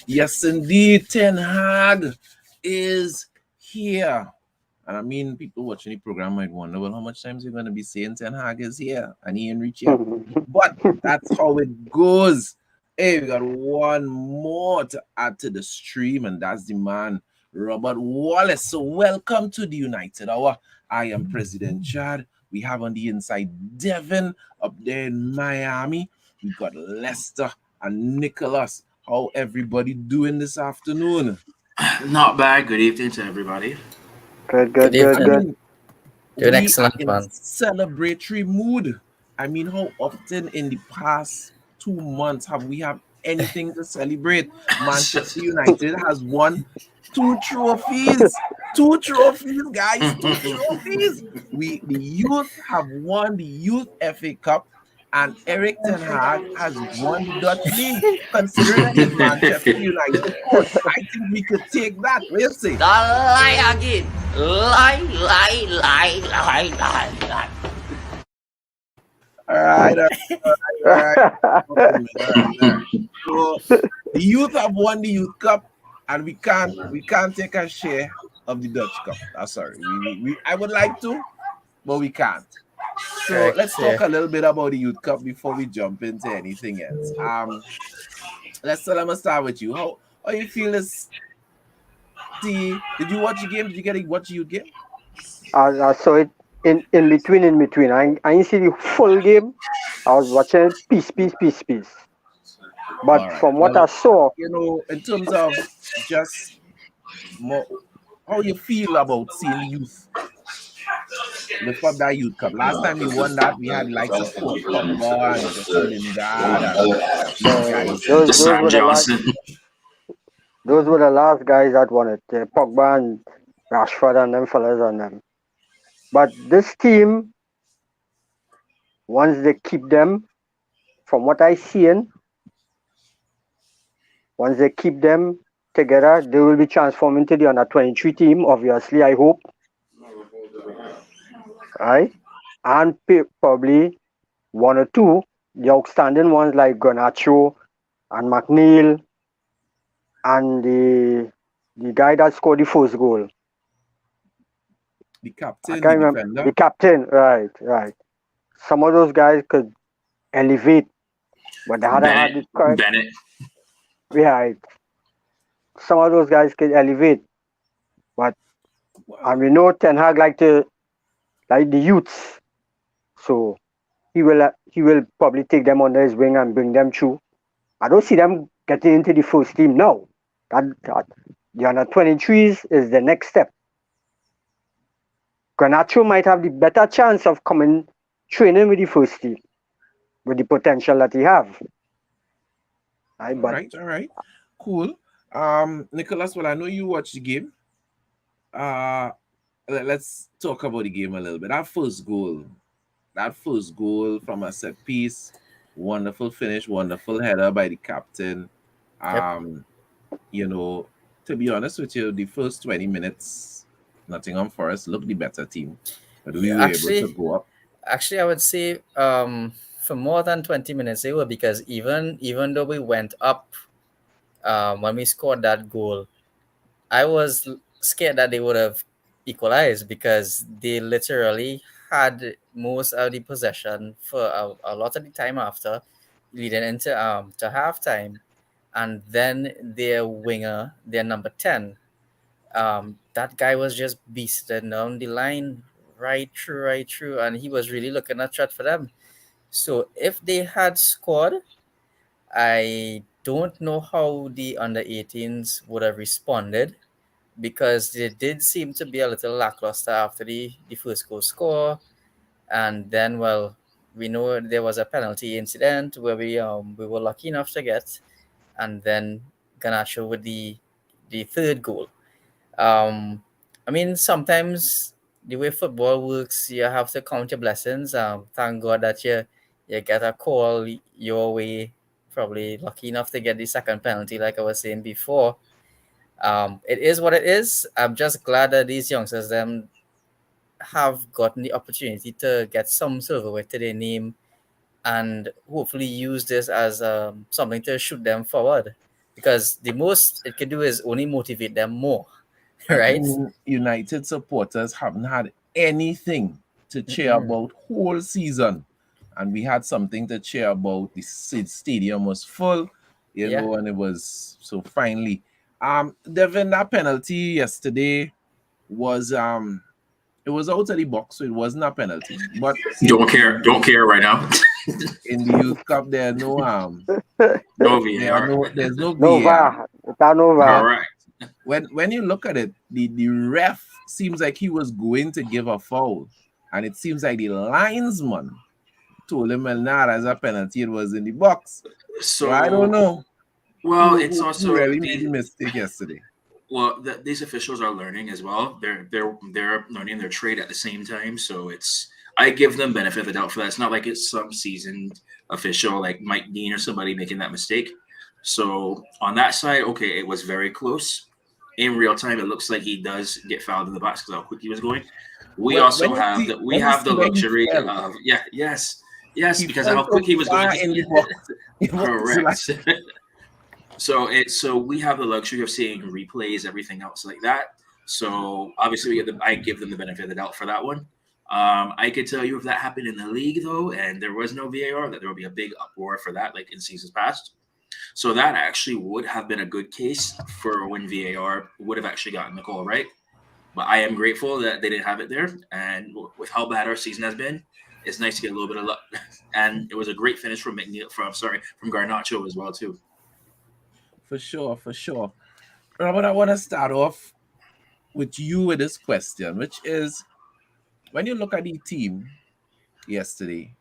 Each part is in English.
Yes, indeed, Ten Hag is here. And I mean, people watching the program might wonder, well, how much times you're going to be saying Ten Hag is here and he ain't reached yet? But that's how it goes. Hey, we got one more to add to the stream, and that's the man, Robert Wallace. So, welcome to the United Hour. I am President Chad. We have on the inside Devin up there in Miami. We got Lester and Nicholas. How everybody doing this afternoon? Not bad. Good evening to everybody. Good, Good good, good, I evening. good. mean, Doing we are excellent, in a man. celebratory mood. I mean, how often in the past 2 months have we had anything to celebrate? Manchester United has won two trophies. Two trophies, guys. Two trophies. The youth have won the Youth FA Cup, and Eric Ten Hag has won the Dutch League. Considering he's Manchester United coach, I think we could take that. What do you say? Lie again. Lie. All right, all right. All right. So the youth have won the Youth Cup, and we can't take a share of the Dutch Cup. Sorry, I would like to, but we can't. So Correct. let's Yeah. talk a little bit about the Youth Cup before we jump into anything else. Let me start with you. How you feel this? Did you watch the game? Did you get to watch the Youth game? I saw it in between. I didn't see the full game. I was watching it piece. All But right. from what Well, I saw, in terms of just more, how you feel about seeing the youth lift up that Youth Cup. Last time we won that, we had the likes of Paul Pogba and Jesse Lingard and these man, guys. those Sam were the last Johnson. those were the last guys that won it. Pogba and Rashford and them fellas and them. But this team, once they keep them, from what I seen, once they keep them together, they will be transformed into the under 23 team. Obviously, I hope, right? And probably one or two, the outstanding ones like Garnacho and McNeil and the guy that scored the first goal. The I captain, the can't remember defender. the captain. Right. Some of those guys could elevate, but they hadn't had Bennett. the correct. Bennett. Right. Some of those guys could elevate, but and we know Ten Hag like the youths, so he will probably take them under his wing and bring them through. I don't see them getting into the first team now. That the under 23s is the next step. Garnacho might have the better chance of coming training with the first team with the potential that he have. Right, but All right. Cool. Nicholas, well, I know you watched the game. Uh let's talk about the game a little bit. That first goal from a set piece, wonderful finish, wonderful header by the captain. Yep. You know, to be honest with you, the first 20 minutes, Nottingham Forest looked the better team, but we Yeah, were able to go up. actually, I would say for more than 20 minutes they were, because even though we went up when we scored that goal, I was scared that they would have equalized, because they literally had most of the possession for a lot of the time after, leading into to halftime, and then their winger, their number 10, that guy was just beasting down the line right through, and he was really looking at threat for them. So if they had scored, I don't know how the under 18s would have responded, because they did seem to be a little lackluster after the first goal score. And then, well, we know there was a penalty incident where we were lucky enough to get, and then Ganacho with the third goal. I mean, sometimes the way football works, you have to count your blessings. Thank God that you get a call your way. Probably lucky enough to get the second penalty, like I was saying before. It is what it is. I'm just glad that these youngsters them have gotten the opportunity to get some silverware to their name, and hopefully use this as something to shoot them forward. because the most it can do is only motivate them more, I right? mean, United supporters haven't had anything to cheer about whole season, and we had something to cheer about. The stadium was full, Yeah. and it was so finally. Devin, that penalty yesterday was it was out of the box, so it wasn't a penalty. But Don't care right now. in the Youth Cup, there are no No there's no No VAR. VAR. It's no VAR. Correct. When you look at it, the ref seems like he was going to give a foul, and it seems like the linesman told him, "Well, nah, as a penalty, it was in the box." So I don't know. Well, it's also who really made the mistake yesterday. Well, these officials are learning as well. They're learning their trade at the same time. So I give them benefit of the doubt for that. It's not like it's some seasoned official like Mike Dean or somebody making that mistake. So on that side, okay, it was very close. In real time, it looks like he does get fouled in the box because how quick he was going. We Well, also when you have see- the when you have the see where he luxury fell. of yes He because of fell how quick so he was going. far in the box. It was Correct. like- So we have the luxury of seeing replays, everything else like that. So obviously I give them the benefit of the doubt for that one. I could tell you if that happened in the league though, and there was no VAR, that there would be a big uproar for that, like in seasons past. So that actually would have been a good case for when VAR would have actually gotten the call right. But I am grateful that they didn't have it there, and with how bad our season has been, it's nice to get a little bit of luck. And it was a great finish from from Garnacho as well too. For sure. Robert, I want to start off with you with this question, which is when you look at the team yesterday,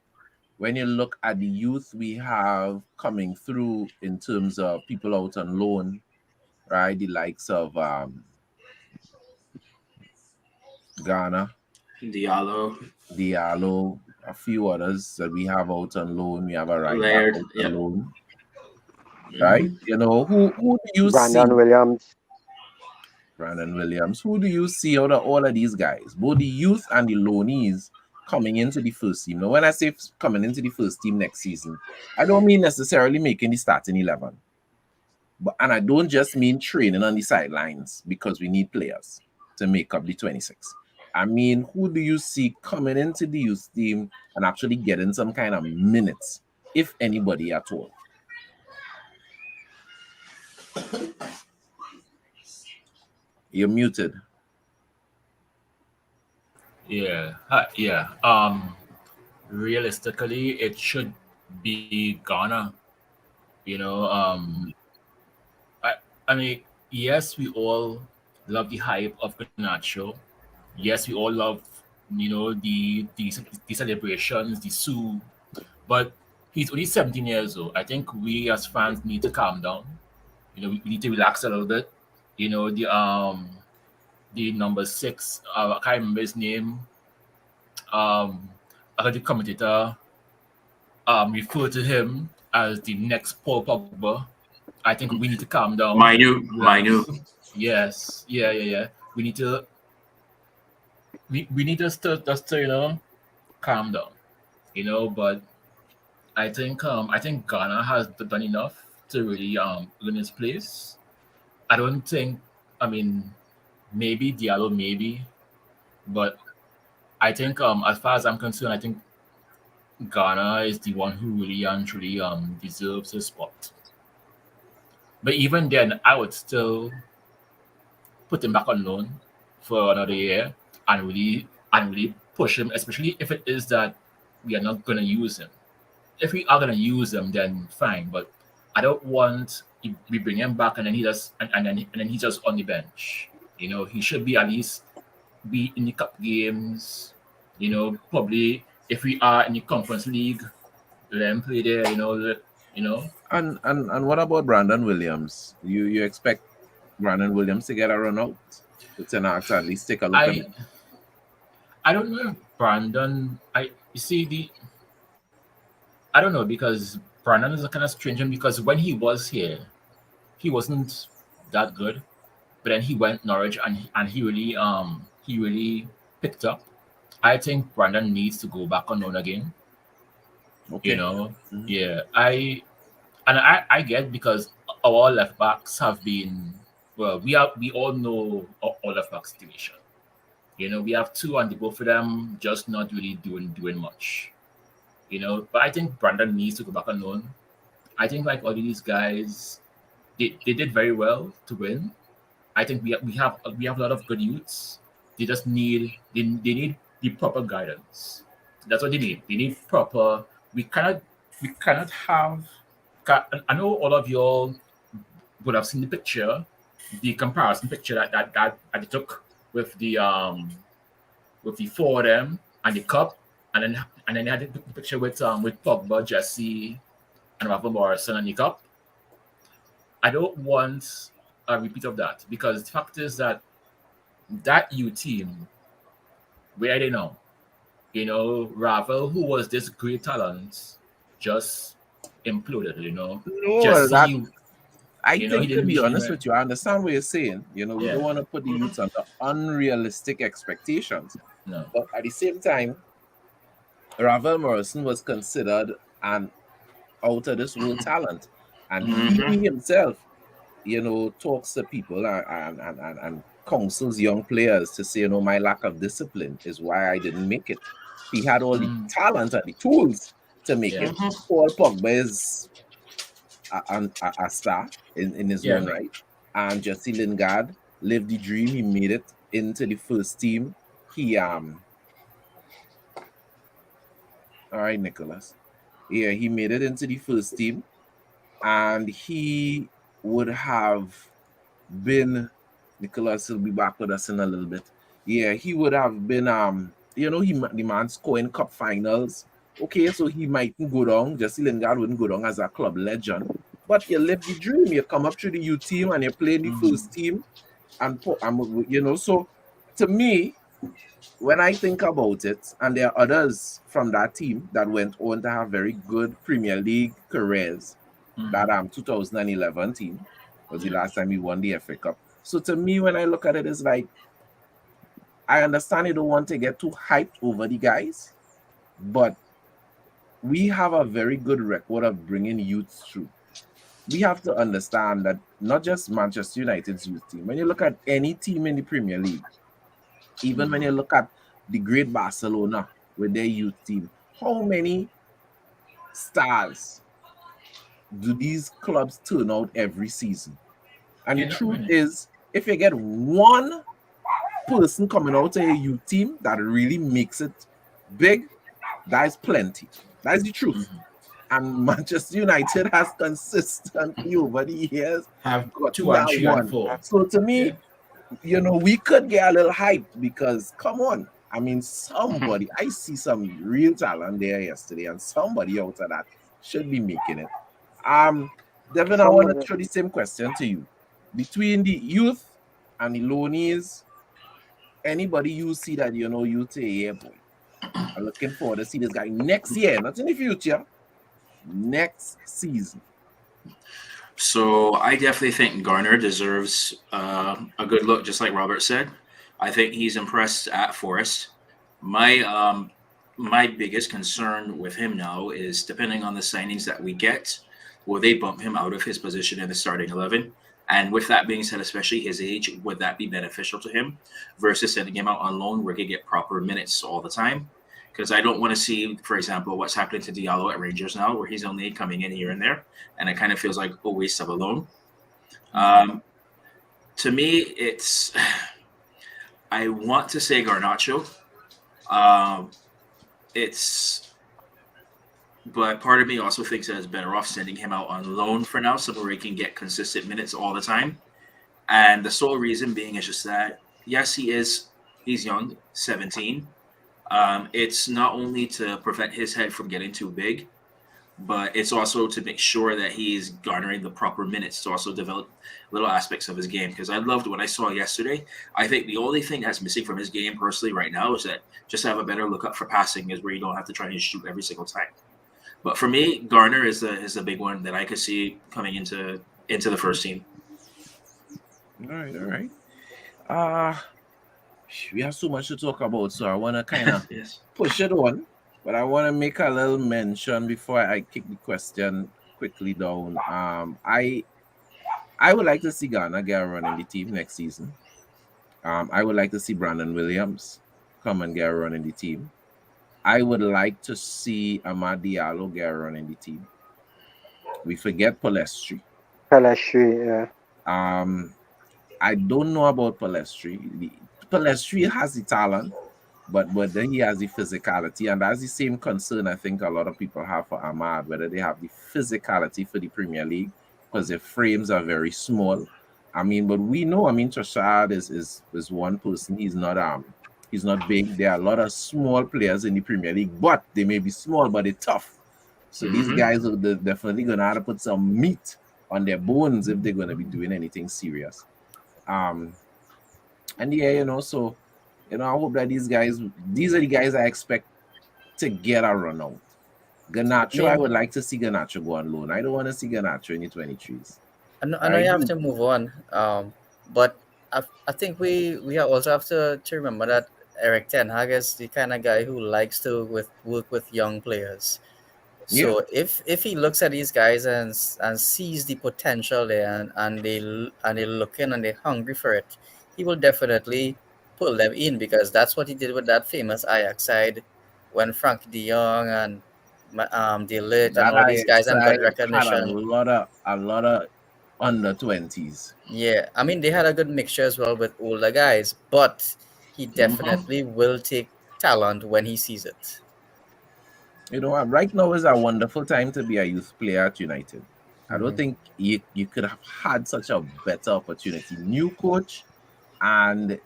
when you look at the youth we have coming through in terms of people out on loan, right? The likes of Ghana, Diallo, a few others that we have out on loan. We have a right back Laird, out yeah. on loan, right? Who do you Brandon see? Williams. Brandon Williams. Who do you see out of all of these guys, both the youth and the loanees, coming into the first team? Now, when I say coming into the first team next season, I don't mean necessarily making the starting 11. And I don't just mean training on the sidelines because we need players to make up the 26. I mean, who do you see coming into the youth team and actually getting some kind of minutes, if anybody at all? You're muted. Yeah. Realistically, it should be Ghana. I mean, yes, we all love the hype of Garnacho. Yes, we all love, the celebrations, the Sue, but he's only 17 years old. I think we as fans need to calm down. We need to relax a little bit. The number 6, I can't remember his name. I heard the commentator refer to him as the next Paul Pogba. I think we need to calm down. Minu. Yes. Yeah. We need to calm down. But I think Ghana has done enough to really earn his place. I don't think, maybe Diallo, maybe, but I think as far as I'm concerned, I think Ghana is the one who really and truly deserves his spot. But even then, I would still put him back on loan for another year and really push him, especially if it is that we are not going to use him. If we are going to use him, then fine. But I don't want we bring him back and then he's just on the bench. He should be at least be in the cup games. Probably if we are in the Conference League, let him play there. And what about Brandon Williams? You expect Brandon Williams to get a run out? To Ten Hag to at least take a look at it? I don't know if Brandon. I don't know, because Brandon is a kind of strange one, because when he was here, he wasn't that good. But then he went Norwich and he really picked up. I think Brandon needs to go back on loan again. Okay. Yeah. I get, because our left backs have been well. We all know our left back situation. We have two, and the both of them just not really doing much. But I think Brandon needs to go back on loan. I think like all of these guys, they did very well to win. I think we have a lot of good youths. They just need the proper guidance. That's what they need. They need proper. We cannot have. I know all of y'all would have seen the picture, the comparison picture that they took with the four of them and the cup, and then they had the picture with Pogba, Jesse, and Rafa Morrison and the cup. I don't want a repeat of that because the fact is that U team, where are they now? Ravel, who was this great talent, just imploded. No, Jesse, I he think, to didn't be reach honest anywhere. with you, I understand what you're saying. We Yeah. don't want to put the youths under unrealistic expectations. No. But at the same time, Ravel Morrison was considered an out of this world talent. And he himself, talks to people and counsels young players to say, my lack of discipline is why I didn't make it. He had all the talent and the tools to make Yeah. it. Paul Pogba is a star in his Yeah. own right. And Jesse Lingard lived the dream. He made it into the first team. All right, Nicholas. Yeah, he made it into the first team, and he would have been. Nicholas will be back with us in a little bit. Yeah, he would have been. The man scoring cup finals. Okay, so he mightn't go down. Jesse Lingard wouldn't go down as a club legend, but you live the dream. You come up through the youth team and you play in the first team, and so to me, when I think about it, and there are others from that team that went on to have very good Premier League careers, that 2011 team was the last time we won the FA Cup. So to me, when I look at it, it's like, I understand you don't want to get too hyped over the guys, but we have a very good record of bringing youths through. We have to understand that not just Manchester United's youth team. When you look at any team in the Premier League, even when you look at the great Barcelona with their youth team, how many stars do these clubs turn out every season? And the truth is, if you get one person coming out of a youth team that really makes it big, that is plenty. That is the truth. And Manchester United has consistently over the years Have got 2 and 3 and 4. So to me, we could get a little hyped because, come on, I mean, somebody, I see some real talent there yesterday, and somebody out of that should be making it. Devin, I want to throw the same question to you. Between the youth and the loanees, anybody you see that you say, yeah, boy, I'm looking forward to see this guy next year, not in the future, next season. So I definitely think Garner deserves a good look, just like Robert said. I think he's impressed at Forest. My biggest concern with him now is, depending on the signings that we get, will they bump him out of his position in the starting 11? And with that being said, especially his age, would that be beneficial to him versus sending him out on loan where he get proper minutes all the time? Because I don't want to see, for example, what's happening to Diallo at Rangers now, where he's only coming in here and there, and it kind of feels like a waste of a loan. To me, I want to say Garnacho. But part of me also thinks that it's better off sending him out on loan for now, somewhere he can get consistent minutes all the time. And the sole reason being is just that, yes, he's young, 17. It's not only to prevent his head from getting too big, but it's also to make sure that he's garnering the proper minutes to also develop little aspects of his game. Because I loved what I saw yesterday. I think the only thing that's missing from his game personally right now is that just have a better look up for passing, is where you don't have to try and shoot every single time. But for me, Garner is the big one that I could see coming into the first team. All right. We have so much to talk about, so I want to kind of push it on. But I want to make a little mention before I kick the question quickly down. I I would like to see Ghana get a run in the team next season. I would like to see Brandon Williams come and get a run in the team. I would like to see Amad Diallo get a run in the team. We forget Palestri. Pelestri, yeah. I don't know about Palestri. Palestri has the talent, but then he has the physicality, and that's the same concern I think a lot of people have for Ahmad, whether they have the physicality for the Premier League, because their frames are very small. I mean, but we know, I mean, Trossard is one person. He's not big. There are a lot of small players in the Premier League, but they may be small, but they're tough. So these guys are definitely gonna have to put some meat on their bones if they're gonna be doing anything serious. And yeah, so I hope that these are the guys I expect to get a run out. Garnacho, I would like to see Garnacho go on loan. I don't want to see Garnacho in the 23s. I know you have to move on. But I think we also have to remember that Eric Ten Hag is the kind of guy who likes to work with young players. So if he looks at these guys and sees the potential there and they're looking and they're hungry for it, he will definitely pull them in, because that's what he did with that famous Ajax side when Frankie de Jong and De Ligt and all these guys and got recognition. Had a lot of under 20s. Yeah, I mean they had a good mixture as well with older guys, but he definitely will take talent when he sees it. Right now is a wonderful time to be a youth player at United. I don't think you could have had such a better opportunity. New coach and,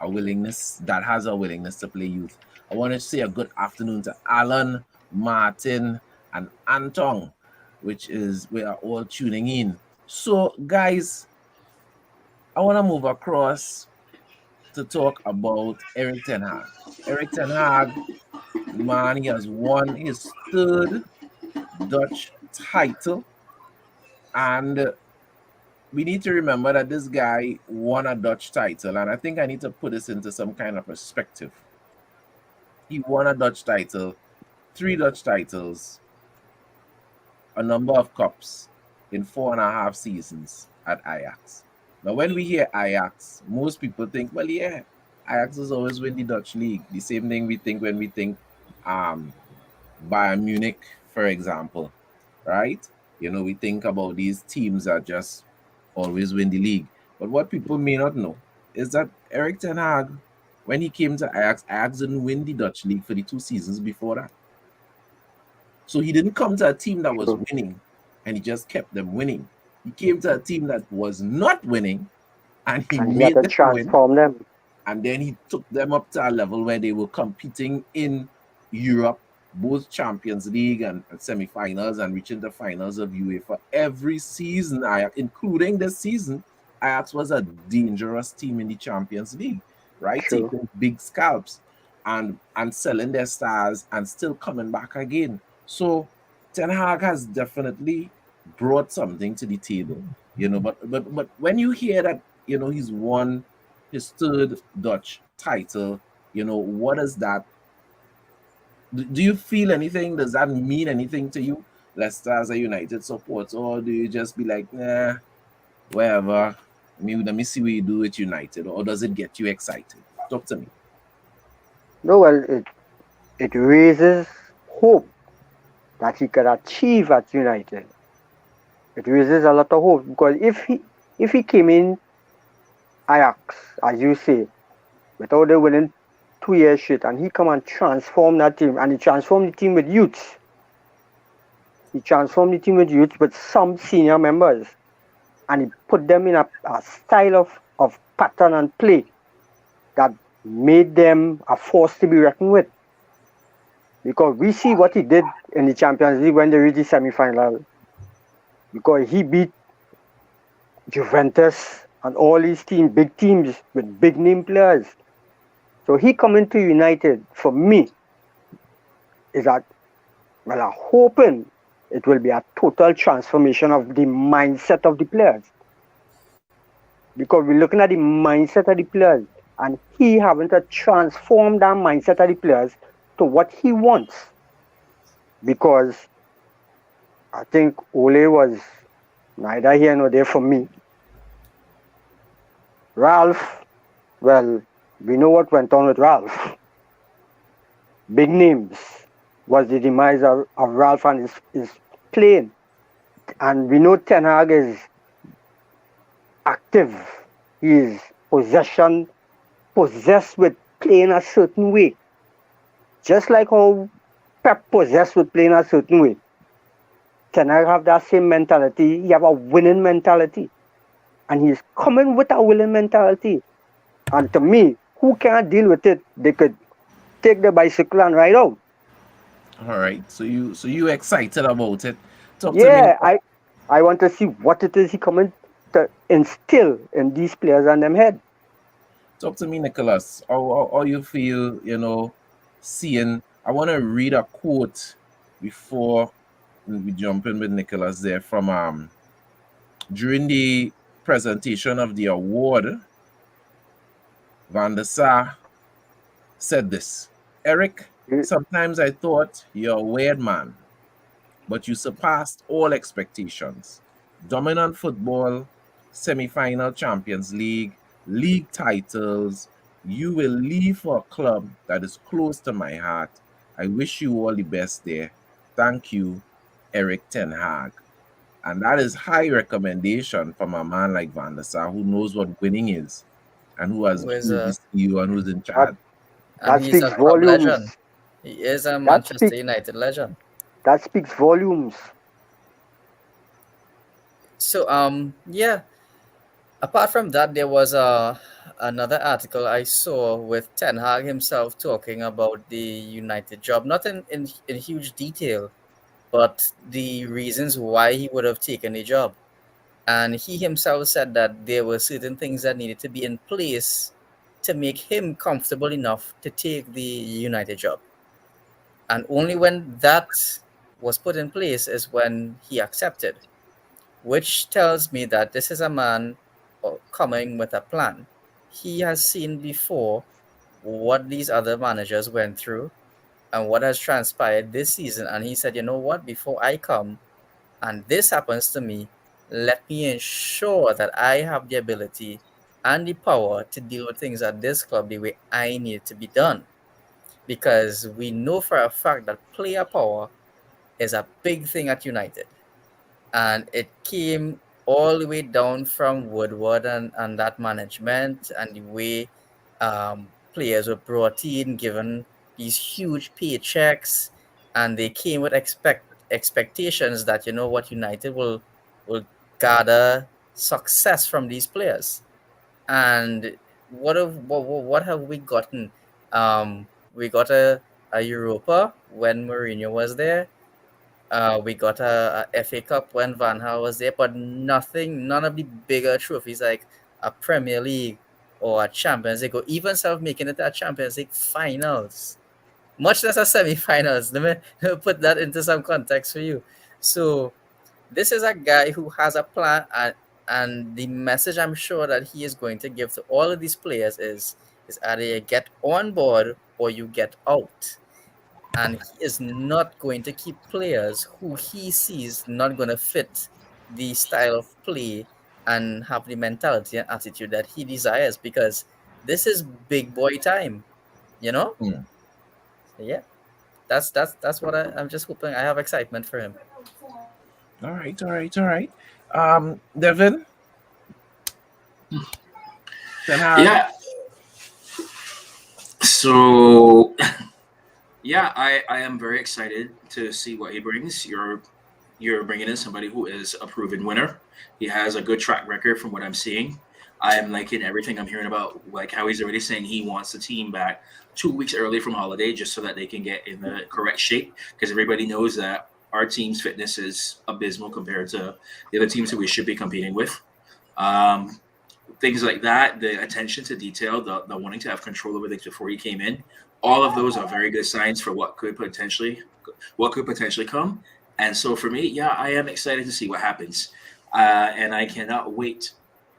a willingness to play youth. I want to say a good afternoon to Alan, Martin, and Anton, which is we are all tuning in. So, guys, I want to move across to talk about Eric Ten Hag. Eric Ten Hag, man, he has won his third Dutch title, and we need to remember that this guy won a Dutch title, and I think I need to put this into some kind of perspective. He won a Dutch title, 3 Dutch titles, a number of cups in 4.5 seasons at Ajax. Now, when we hear Ajax, most people think, well, yeah, Ajax has always win the Dutch league. The same thing we think when we think Bayern Munich, for example, right? We think about these teams that just always win the league. But what people may not know is that Eric Ten Hag, when he came to Ajax didn't win the Dutch league for the 2 seasons before that. So he didn't come to a team that was winning and he just kept them winning. He came to a team that was not winning and he made them transform them. And then he took them up to a level where they were competing in Europe, both Champions League and semi-finals, and reaching the finals of UEFA every season. Including this season, Ajax was a dangerous team in the Champions League, right? True. Taking big scalps and selling their stars and still coming back again. So Ten Hag has definitely brought something to the table, but when you hear that, he's won his 3rd Dutch title, what is that? Do you feel anything? Does that mean anything to you, Leicester as a United supporter, or do you just be like, nah, whatever, let me see what you do with United, or does it get you excited? Talk to me. No, well, it raises hope that he could achieve at United. It raises a lot of hope, because if he came in Ajax, as you say, without the winning 2 years straight, and he come and transform that team, and he transformed the team with youth. He transformed the team with youth with some senior members, and he put them in a style of pattern and play that made them a force to be reckoned with. Because we see what he did in the Champions League when they reached the semi-final. Because he beat Juventus and all these teams, big teams with big name players. So he coming to United, for me, is that, well, I'm hoping it will be a total transformation of the mindset of the players. Because we're looking at the mindset of the players, and he having to transform that mindset of the players to what he wants. Because I think Ole was Neither here nor there for me. Ralph, well, we know what went on with Ralph. Big names was the demise of Ralph and his playing. And we know Ten Hag is active. He is possessed with playing a certain way. Just like how Pep possessed with playing a certain way. Ten Hag have that same mentality. He have a winning mentality. And he's coming with a winning mentality. And to me, who can't deal with it, they could take the bicycle and ride out. All right. So you excited about it? Talk to Yeah, me. I want to see what it is he coming to instill in these players and them head. Talk to me, Nicholas. How you feel, seeing. I want to read a quote before we jump in with Nicholas there from during the presentation of the award. Van der Sar said this: Eric, sometimes I thought you're a weird man, but you surpassed all expectations. Dominant football, semi-final Champions League, league titles. You will leave for a club that is close to my heart. I wish you all the best there. Thank you, Eric Ten Hag. And that is high recommendation from a man like Van der Sar, who knows what winning is and who has Who is been the CEO and who's in charge. That and he's a speaks club volumes. legend. He is a Manchester United legend. That speaks volumes. So yeah. Apart from that, there was another article I saw with Ten Hag himself talking about the United job, not in huge detail, but the reasons why he would have taken the job. And he himself said that there were certain things that needed to be in place to make him comfortable enough to take the United job. And only when that was put in place is when he accepted, which tells me that this is a man coming with a plan. He has seen before what these other managers went through and what has transpired this season. And he said, you know what, before I come and this happens to me, let me ensure that I have the ability and the power to deal with things at this club the way I need it to be done. Because we know for a fact that player power is a big thing at United. And it came all the way down from Woodward and that management and the way players were brought in, given these huge paychecks, and they came with expectations that, you know what, United will gather success from these players. And what have we gotten? We got a Europa when Mourinho was there. We got a FA Cup when Van Gaal was there, but none of the bigger trophies like a Premier League or a Champions League, or even making it to a Champions League finals, much less a semi-finals. Let me put that into some context for you. So this is a guy who has a plan, and the message I'm sure that he is going to give to all of these players is either you get on board or you get out. And he is not going to keep players who he sees not going to fit the style of play and have the mentality and attitude that he desires, because this is big boy time, you know? Mm. Yeah, that's what I'm just hoping. I have excitement for him. All right. Devin? Ten Hag? Yeah. So, yeah, I am very excited to see what he brings. You're bringing in somebody who is a proven winner. He has a good track record from what I'm seeing. I am liking everything I'm hearing about, like how he's already saying he wants the team back 2 weeks early from holiday just so that they can get in the correct shape, because everybody knows that our team's fitness is abysmal compared to the other teams that we should be competing with. Things like that, the attention to detail, the wanting to have control over things before he came in, all of those are very good signs for what could potentially come. And so for me, yeah, I am excited to see what happens, and I cannot wait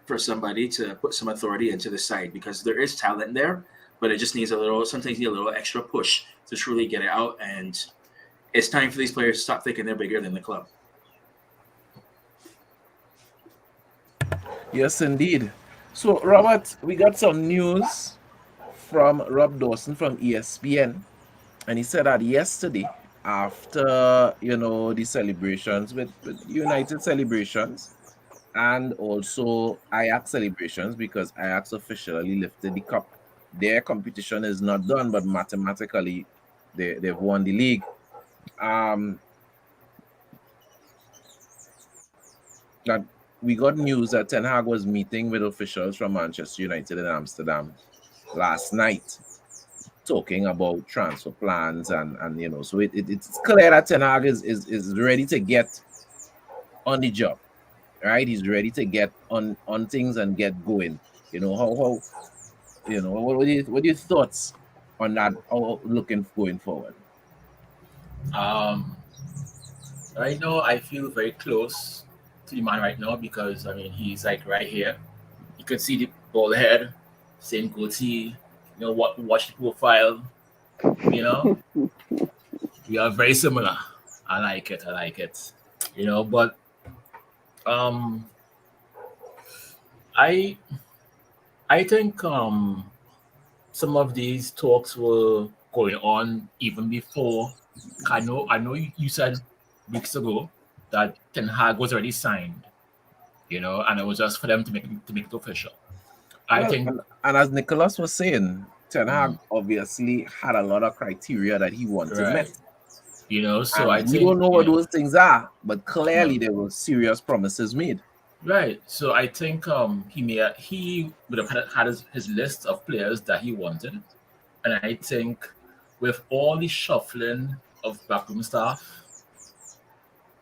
for somebody to put some authority into the side, because there is talent there, but it just needs sometimes need a little extra push to truly get it out. And it's time for these players to stop thinking they're bigger than the club. Yes, indeed. So, Robert, we got some news from Rob Dawson from ESPN, and he said that yesterday, after the celebrations with United celebrations and also Ajax celebrations, because Ajax officially lifted the cup. Their competition is not done, but mathematically, they've won the league. Um, that we got news that Ten Hag was meeting with officials from Manchester United in Amsterdam last night, talking about transfer plans and so it's clear that Ten Hag is ready to get on the job, right? He's ready to get on things and get going. How what are your thoughts on that? Looking going forward? Um, right now, I feel very close to the man right now because I mean he's like right here. You can see the bald head, same goatee. Watch the profile. You know, we are very similar. I like it. I like it. But um, I I think some of these talks were going on even before. I know you said weeks ago that Ten Hag was already signed, and it was just for them to make it official. I Well, think, and as Nicholas was saying, Ten Hag mm, obviously had a lot of criteria that he wanted met. right, so I And we think, don't know what those things are, but no, clearly there were serious promises made. right. So I think he would have had his list of players that he wanted, and I think with all the shuffling of backroom staff,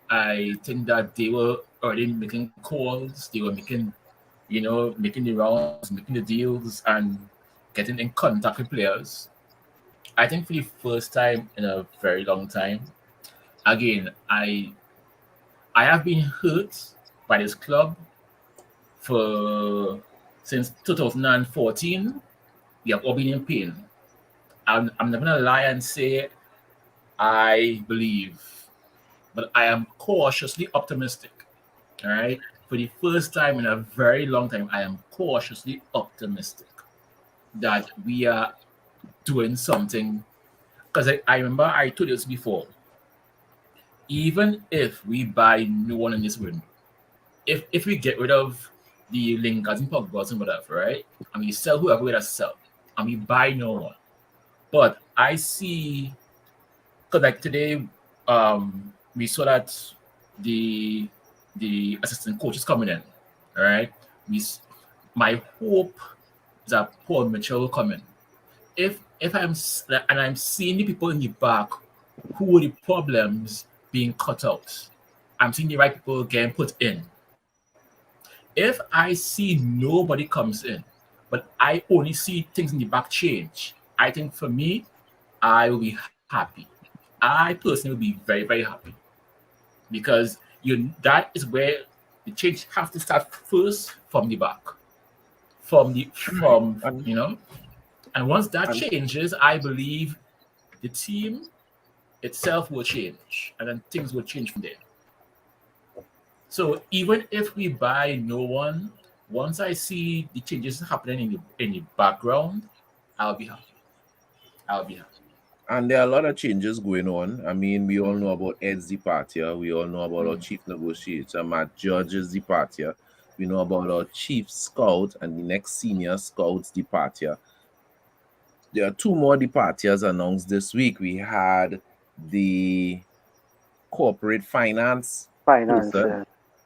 I think that they were already making calls. They were making the rounds, making the deals, and getting in contact with players. I think for the first time in a very long time, again, I have been hurt by this club for since 2014. We have all been in pain. I'm not gonna lie and say I believe, but I am cautiously optimistic. All right. For the first time in a very long time, I am cautiously optimistic that we are doing something. Because I remember I told you this before. Even if we buy no one in this window, if we get rid of the Lingards and Pogbas and whatever, right? And we sell whoever we sell, and we buy no one. But I see, because like today, we saw that the the assistant coach is coming in. All right. We my hope is that Paul Mitchell will come in. If I'm seeing the people in the back who are the problems being cut out. I'm seeing the right people getting put in. If I see nobody comes in, but I only see things in the back change, I think for me, I will be happy. I personally will be very, very happy because that is where the change has to start first from the back, from And, and once that and changes, I believe the team itself will change, and then things will change from there. So even if we buy no one, once I see the changes happening in the background, I'll be happy. I'll be happy. and there are a lot of changes going on. I mean, we all know Mm, about Ed's departure. We all know about our mm, chief negotiator, Matt George's departure. We know about our chief scout and the next senior scout's departure. There are two more departures announced this week. We had the corporate finance Finance. person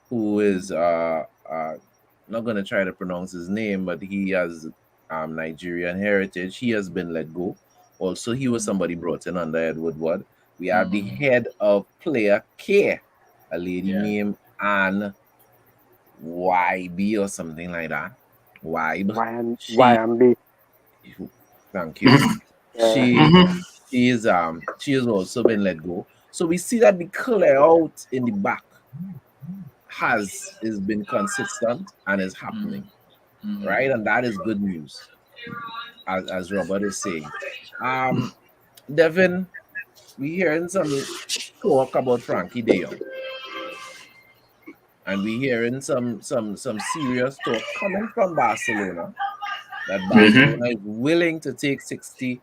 who is not gonna try to pronounce his name, but he has Nigerian heritage. He has been let go. Also, he was mm, somebody brought in under Ed Woodward. We have the mm. head of player care, a lady Yeah. named Anne YB or something like that. Vibe. She YMB. thank you. Yeah. She she has also been let go. So we see that the clear out in the back has is been consistent and is Mm, happening, mm. right? And that is good news, as Robert is saying. Um, Devin, we hearing some talk about Frankie De Jong. and we hearing some serious talk coming from Barcelona that Mhm. Barcelona is willing to take 60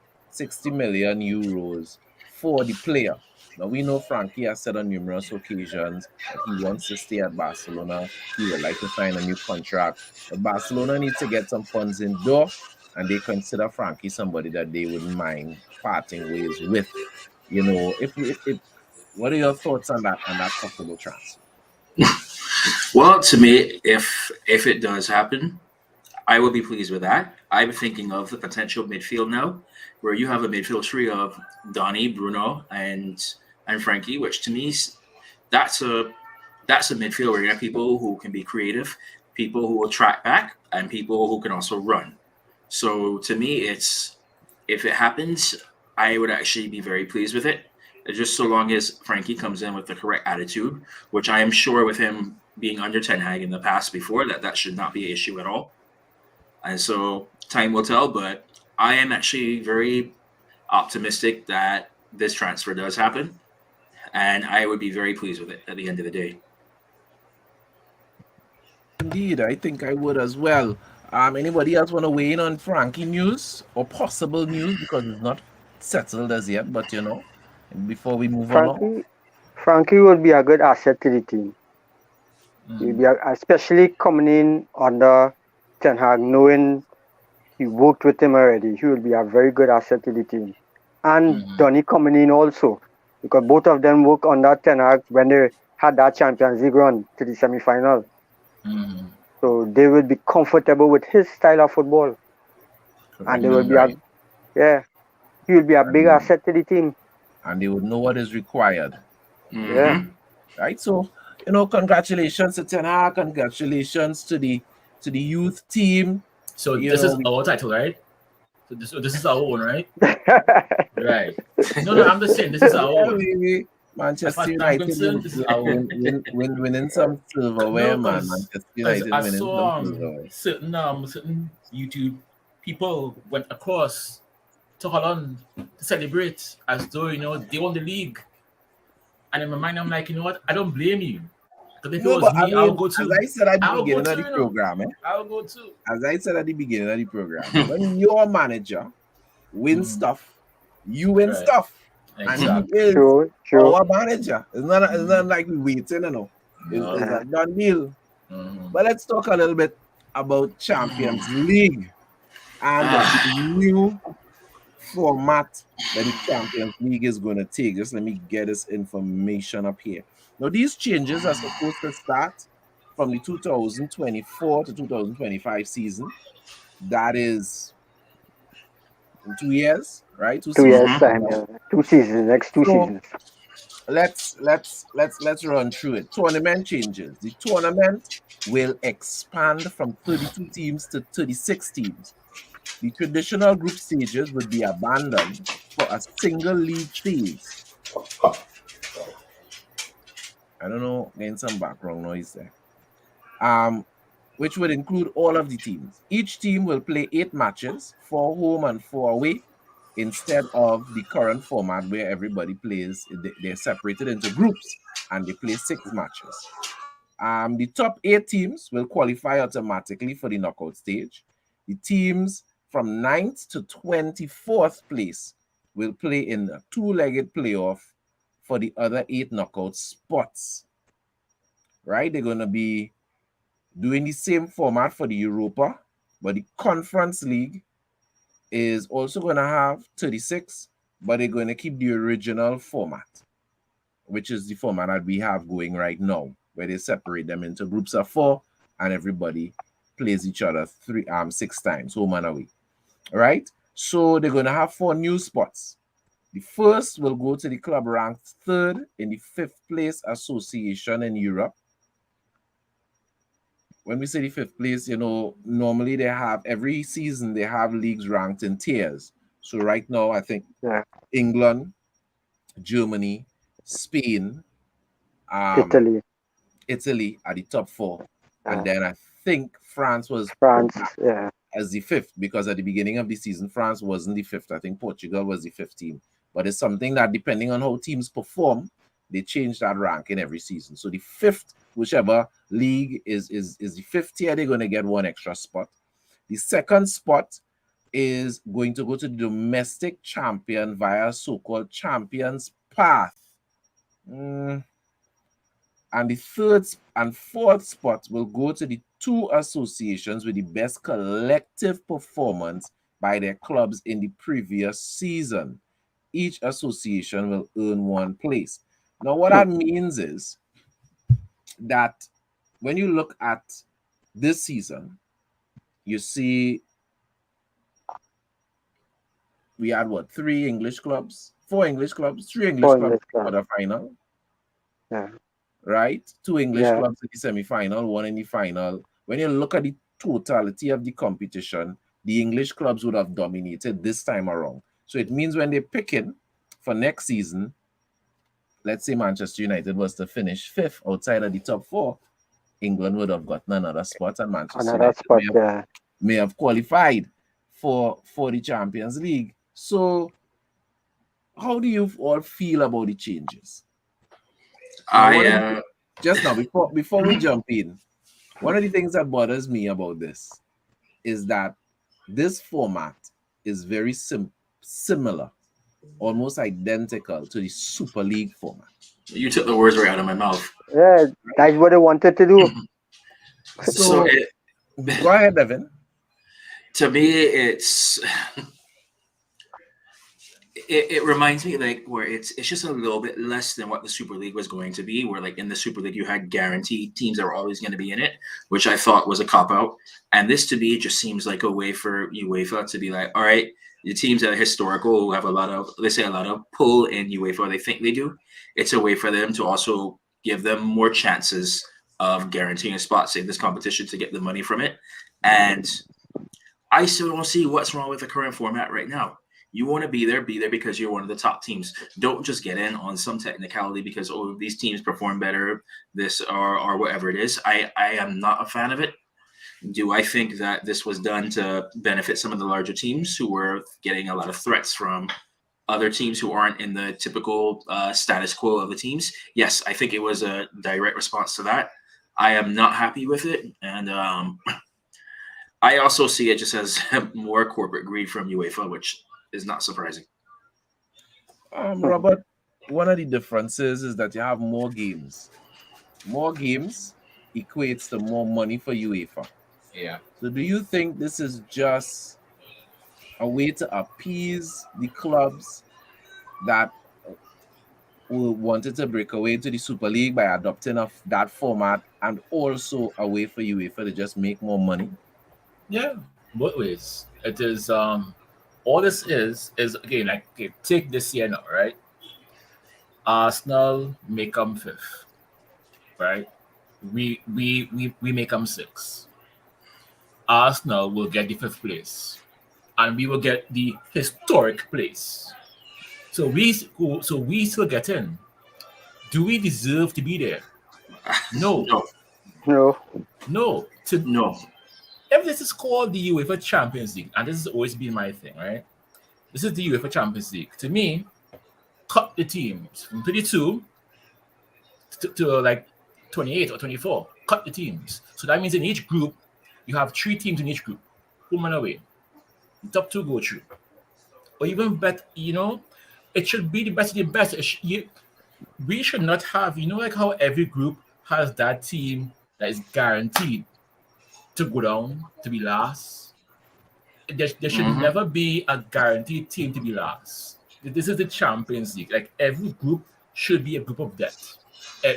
million euros for the player. Now we know Frankie has said on numerous occasions that he wants to stay at Barcelona. He would like to sign a new contract, but Barcelona needs to get some funds in door, and they consider Frankie somebody that they wouldn't mind parting ways with. You know, if what are your thoughts on that possible transfer? Well, to me, if it does happen, I will be pleased with that. I'm thinking of the potential midfield now, where you have a midfield tree of Donny, Bruno, and Frankie, which to me that's a that's a midfield where you have people who can be creative, people who will track back, and people who can also run. So to me, it's if it happens, I would actually be very pleased with it. Just so long as Frankie comes in with the correct attitude, which I am sure with him being under Ten Hag in the past before that should not be an issue at all. And so time will tell, but I am actually very optimistic that this transfer does happen, and I would be very pleased with it at the end of the day. Indeed, I think I would as well. Anybody else want to weigh in on Frankie news or possible news because it's not settled as yet? But before we move along, Frankie would be a good asset to the team. He'll Mm. be especially coming in under Ten Hag, knowing he worked with him already. He will be a very good asset to the team. And Mhm. Donny coming in also, because both of them work under Ten Hag when they had that Champions League run to the semi-final. Mhm. So they will be comfortable with his style of football, and they will be Right. he will be a big and, asset to the team. and they would know what is required, Yeah, Hmm. right? So congratulations to Ten Hag, congratulations to the youth team. So You this know, is we, our title, right? So this is our own, right? Right. No, I'm just saying this is our yeah, own. As far Manchester as I'm United concerned, this is our own. winning some silverware, No, man. because Manchester United I winning some saw silverware. certain YouTube people went across to Holland to celebrate as though they won the league. And in my mind, I'm like, you know what? I don't blame you. Because if it No, was but I me, I'll mean, go as too. I said at the I'll go beginning of too, the program, I'll go too. as I said at the beginning of the program, when your manager wins Mhm. stuff, you win Right. stuff, and he Exactly. is true. our manager. It's not like we waiting, No. It's a done deal. Mhm. But let's talk a little bit about Champions League and the Ah, new format that the Champions League is going to take. Just let me get this information up here. Now, these changes are supposed to start from the 2024 to 2025 season. That is in 2 years, right? Two 2 years seasons mhm. from time, now. 2 seasons, next two So seasons. let's run through it. Tournament changes. The tournament will expand from 32 teams to 36 teams. The traditional group stages would be abandoned for a single league phase. I don't know, getting some background noise there. Which would include all of the teams. Each team will play 8 matches, 4 home and 4 away, instead of the current format where everybody plays. They're separated into groups and they play 6 matches. The top 8 teams will qualify automatically for the knockout stage. The teams from 9th to 24th place will play in a two-legged playoff for the other 8 knockout spots. Right? They're going to be doing the same format for the Europa, but the Conference League is also going to have 36, but they're going to keep the original format, which is the format that we have going right now, where they separate them into groups of 4 and everybody plays each other 6 times, home and away. All right? So they're going to have 4 new spots. The first will go to the club ranked 3rd in the 5th place association in Europe. When we say the 5th place, normally they have every season they have leagues ranked in tiers. So right now, I think Yeah, England, Germany, Spain, um, Italy, Italy are the top 4, and uh, then I think France was put France. back Yeah, as the 5th because at the beginning of the season, France wasn't the 5th. I think Portugal was the 5th team. But it's something that depending on how teams perform, they change that ranking every season. So the fifth, whichever league is the fifth tier, they're going to get one extra spot. The second spot is going to go to the domestic champion via so-called Champions Path. And the third and fourth spot will go to the two associations with the best collective performance by their clubs in the previous season. Each association will earn one place. Now, what that means is that when you look at this season, you see we had what, 4 English clubs, 3 English clubs for the final. Yeah. Right? 2 English clubs in the semi-final, 1 in the final. When you look at the totality of the competition, the English clubs would have dominated this time around. So it means when they're picking for next season, let's say Manchester United was to finish 5th outside of the top 4, England would have gotten another spot, and Manchester United may have qualified for the Champions League. So how do you all feel about the changes? Just now, before we jump in, one of the things that bothers me about this is that this format is very similar, almost identical to the Super League format. You took the words right out of my mouth. Yeah, that's what they wanted to do. So go ahead, Devin. To me, it reminds me like where it's just a little bit less than what the Super League was going to be, where like in the Super League you had guaranteed teams that were always going to be in it, which I thought was a cop-out. And this to me just seems like a way for UEFA to be like, all right, the teams that are historical who have a lot of pull in UEFA, they think they do. It's a way for them to also give them more chances of guaranteeing a spot, say this competition, to get the money from it. And I still don't see what's wrong with the current format right now. You want to be there because you're one of the top teams. Don't just get in on some technicality because, oh, these teams perform better, this or whatever it is. I am not a fan of it. Do I think that this was done to benefit some of the larger teams who were getting a lot of threats from other teams who aren't in the typical status quo of the teams? Yes, I think it was a direct response to that. I am not happy with it. And I also see it just as more corporate greed from UEFA, which is not surprising. Robert, one of the differences is that you have more games. More games equates to more money for UEFA. Yeah. So do you think this is just a way to appease the clubs that wanted to break away to the Super League by adopting that format, and also a way for UEFA to just make more money? Yeah, both ways. It is all this is again, like, okay, take this year now, right? Arsenal make them 5th, right? We make them 6th. Arsenal will get the 5th place, and we will get the historic place. So we still get in. Do we deserve to be there? No. No. If this is called the UEFA Champions League, and this has always been my thing, right? This is the UEFA Champions League. To me, cut the teams from 32 to like 28 or 24. Cut the teams. So that means in each group, you have 3 teams in each group. Home and away. The top 2 go through. Or even bet, it should be the best of the best. We should not have, like how every group has that team that is guaranteed to go down to be last. There should never be a guaranteed team to be last. This is the Champions League. Like, every group should be a group of death.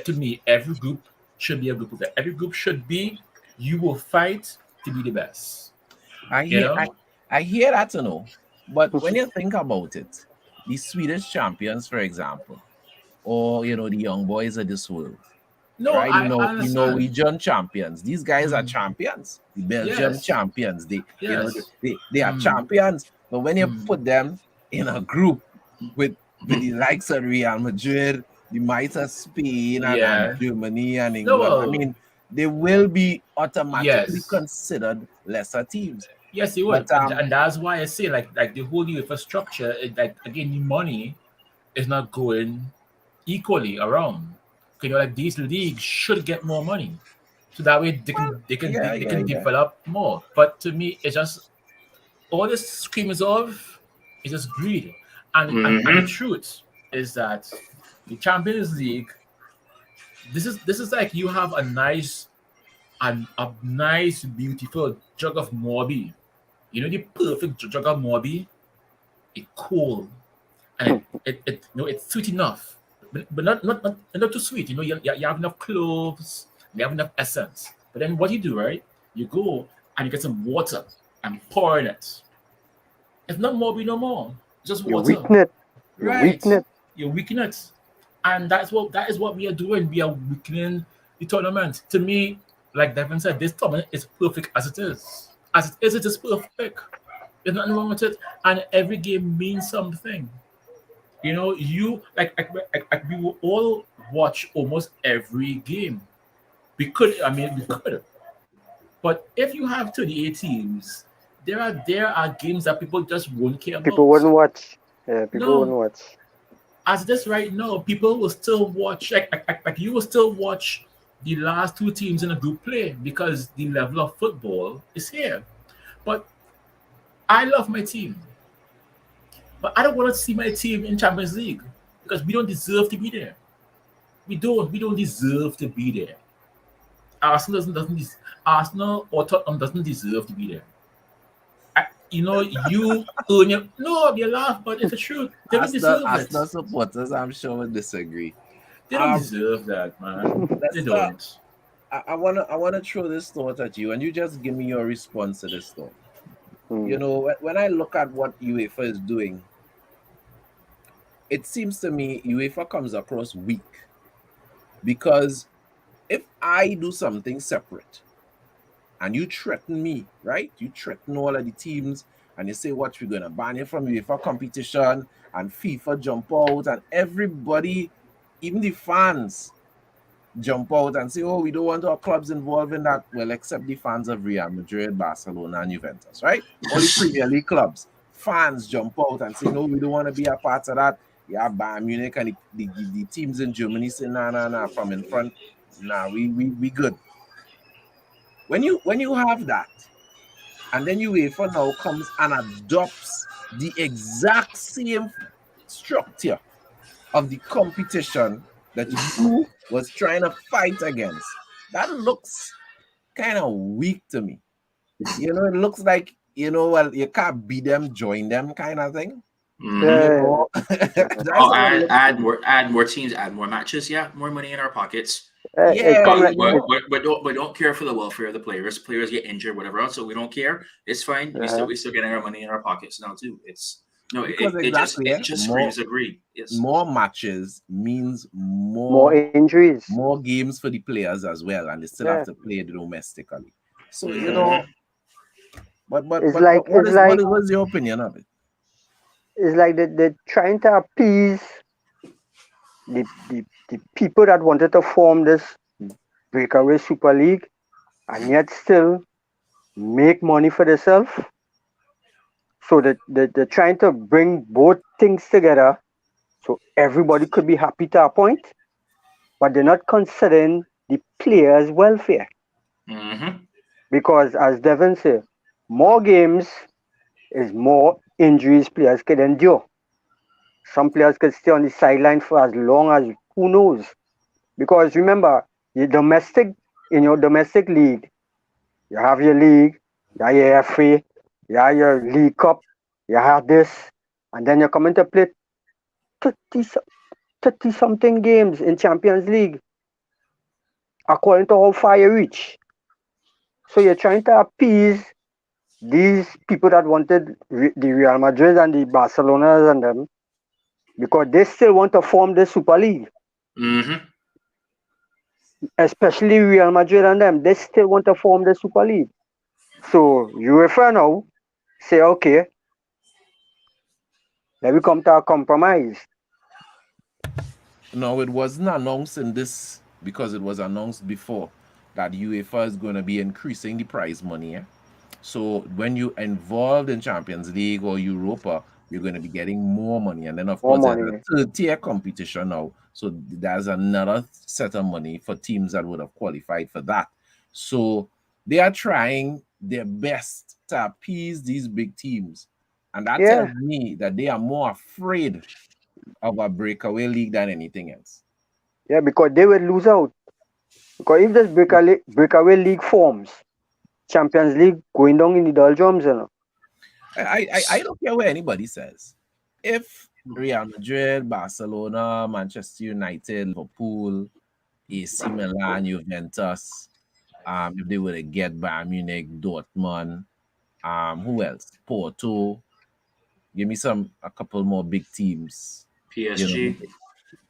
To me, every group should be a group of death. Every group should be, you will fight to be the best. I hear that, but when you think about it, the Swedish champions, for example, or the young boys of this world, right? The Norwegian champions. These guys are champions. The Belgium champions. They are champions. But when you put them in a group with the likes of Real Madrid, the might of Spain and Germany and England, they will be automatically considered lesser teams. Yes, it would. And that's why I say like the whole UEFA structure, like, again, the money is not going equally around. You know, like these leagues should get more money, so that way Yeah, they yeah, can yeah. develop more. But to me, it's just all this screams of is just greed. And the Mm-hmm. truth is that the Champions League, this is like you have a nice, beautiful jug of Morbi. You know the perfect jug of Morbi? It's cool. And it's sweet enough. But not too sweet. You know, you have enough cloves, you have enough essence. But then what you do, right? You go and you get some water and pour in it. It's not Morbi no more. It's just You water. weaken it. You Right. weaken it. You're weakening it. And that is what we are doing. We are weakening the tournament. To me, like Devin said, this tournament is perfect as it is. As it is perfect. There's nothing wrong with it. And every game means something. You know, you like we will all watch almost every game. We could. But if you have 38 teams, there are games that people just won't care People about. wouldn't watch. Yeah, people No, wouldn't watch. as this right now, people will still watch like you will still watch the last two teams in a group play because the level of football is here. But I love my team, but I don't want to see my team in Champions League because we don't deserve to be there. We don't deserve to be there. Arsenal Arsenal or Tottenham doesn't deserve to be there. You know, you earn your no, you laugh, but it's the truth. They don't deserve it. Arsenal supporters, I'm sure, would disagree. They don't Um, deserve that, man. They let's don't. I wanna throw this thought at you, and you just give me your response to this thought. Hmm. You know, when I look at what UEFA is doing, it seems to me UEFA comes across weak because if I do something separate and you threaten me, right? You threaten all of the teams and you say, what, we're going to ban you from UEFA competition and FIFA jump out and everybody, even the fans, jump out and say, oh, we don't want our clubs involved in that. Well, except the fans of Real Madrid, Barcelona, and Juventus, right? All the Premier League clubs, fans jump out and say, no, we don't want to be a part of that. Yeah, Bayern Munich and the teams in Germany say, nah, from in front, nah, we good. When you have that, and then UEFA now comes and adopts the exact same structure of the competition that you was trying to fight against. That looks kind of weak to me. You know, it looks like, well, you can't beat them, join them kind of thing. Mm-hmm. You Yeah, know, that's Oh, how it looks to me. add more teams, add more matches. Yeah, more money in our pockets. yeah. It Yeah, come But like you but know, but, but don't care for the welfare of the players. Players get injured, whatever else. So we don't care. It's fine. We still getting our money in our pockets now too. It's no. because It just exactly, it yeah, just screams agreed. Yes. more matches means more injuries. more games for the players as well, and they still have Yeah, to play domestically. So Mm-hmm. it's but like it's like what is your opinion of it? it's like they're trying to appease the people that wanted to form this breakaway Super League and yet still make money for themselves. So that they're trying to bring both things together so everybody could be happy to a point, but they're not considering the players' welfare. Mm-hmm. Because as Devin said, more games is more injuries players can endure. Some players could stay on the sideline for as long as who knows. Because remember, your domestic in your domestic league, you have your league, you have your FA, you have your League Cup, you have this, and then you're coming to play 30, 30 something games in Champions League, according to how far you reach. So you're trying to appease these people that wanted the Real Madrid and the Barcelonas and them because they still want to form the Super League, Mm-hmm. especially Real Madrid and them. They still want to form the Super League. So UEFA now say, okay, let me come to a compromise. No, it wasn't announced in this because it was announced before that UEFA is going to be increasing the prize money. Yeah? So when you involved in Champions League or Europa, you're going to be getting more money. And then, of More course, there's money. a third-tier competition now. So there's another set of money for teams that would have qualified for that. So they are trying their best to appease these big teams. And that Yeah. tells me that they are more afraid of a breakaway league than anything else. Yeah, because they will lose out. Because if this breakaway league forms, Champions League going down in the doldrums, you know. I don't care what anybody says. If Real Madrid, Barcelona, Manchester United, Liverpool, AC Milan, Juventus, if they were to get Bayern Munich, Dortmund, who else? Porto. Give me a couple more big teams. PSG.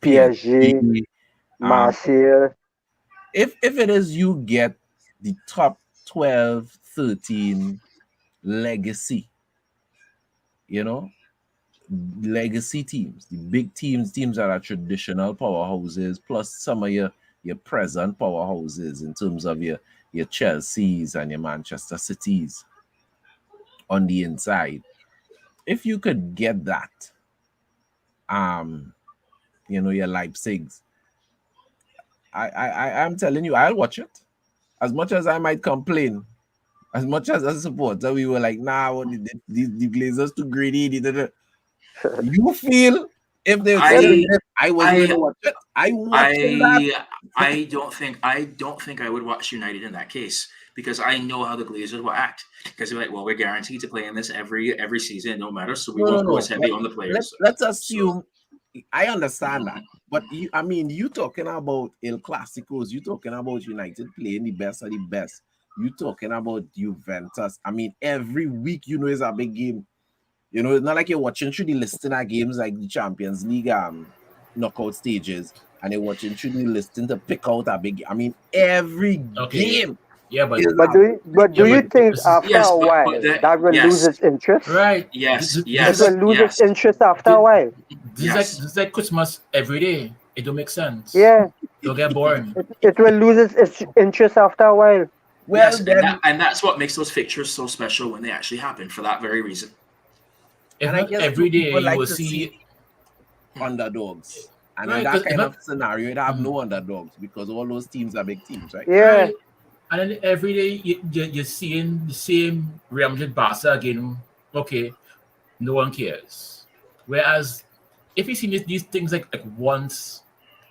PSG, Marseille. If it is you get the top 12, 13 legacy, legacy teams, the big teams that are traditional powerhouses, plus some of your present powerhouses in terms of your Chelseas and your Manchester Cities on the inside. If you could get that, your Leipzigs, I'm telling you, I'll watch it. As much as I might complain, as much as a supporter, we were like, nah, the Glazers too greedy. You feel if they I wasn't going to watch it. I don't think I would watch United in that case, because I know how the Glazers will act. Because they're like, well, we're guaranteed to play in this every season, no matter. So we won't go as heavy on the players. Let's assume. I understand that, but you talking about El Clasicos, you talking about United playing the best of the best. You talking about Juventus. Every week is a big game. It's not like you're watching through the listing of games like the Champions League knockout stages, and you're watching through the listing to pick out a big. Every game. Yeah, but do you think after a while that will lose its interest? Right. Yes. It will lose its interest after a while. This is like Christmas every day. It don't make sense. Yeah. It'll get boring. It will lose its interest after a while. Well, yes, and that's what makes those fixtures so special when they actually happen, for that very reason. And I guess every day you will see underdogs. And in that kind of scenario, you'd have no underdogs because all those teams are big teams, right? Yeah. Right. And then every day you're seeing the same Real Madrid Barca again. Okay, no one cares. Whereas if you see these things like once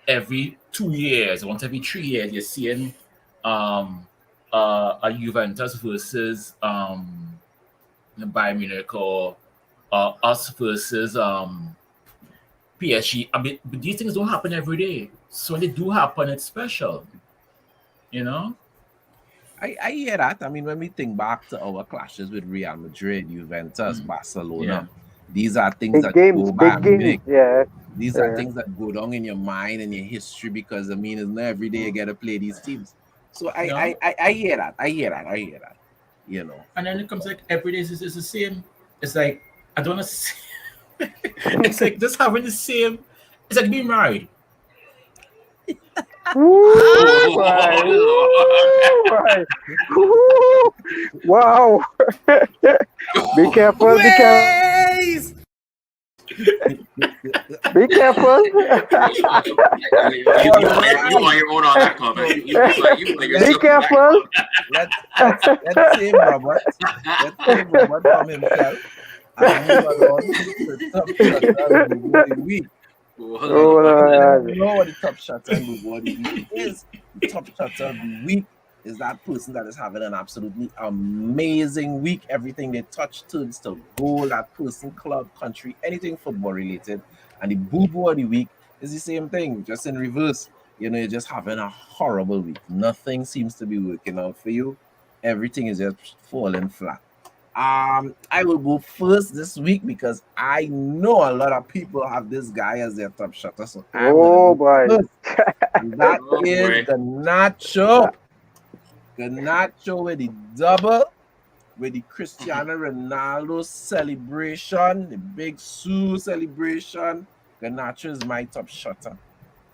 every 2 years, once every 3 years, you're seeing a Juventus versus Bayern Munich, or us versus PSG. But these things don't happen every day. So when they do happen, it's special. I hear that. When we think back to our clashes with Real Madrid, Juventus, Barcelona, these are things that go back. Yeah. These are things that go down in your mind and your history, because it's not every day you get to play these teams. So I hear that. I hear that. And then it comes like every day is the same. It's like, I don't know. It's like just having the same. It's like being married. Wow. Be careful. Be careful. Be careful. You are your own on that comment. Be careful. Let's save Robert. Let's save Robert from himself. And move along to the top shot of the week. You know what the top shot of the week is? The top shot of the week is that person that is having an absolutely amazing week. Everything they touch turns to gold. That person, club, country, anything football related. And the Booboo of the week is the same thing, just in reverse. You're just having a horrible week. Nothing seems to be working out for you. Everything is just falling flat. I will go first this week because I know a lot of people have this guy as their top shotter. So boy. And that is the Nacho. The Nacho with the double, with the Cristiano Ronaldo celebration, the big Sue celebration. The Nacho is my top shotter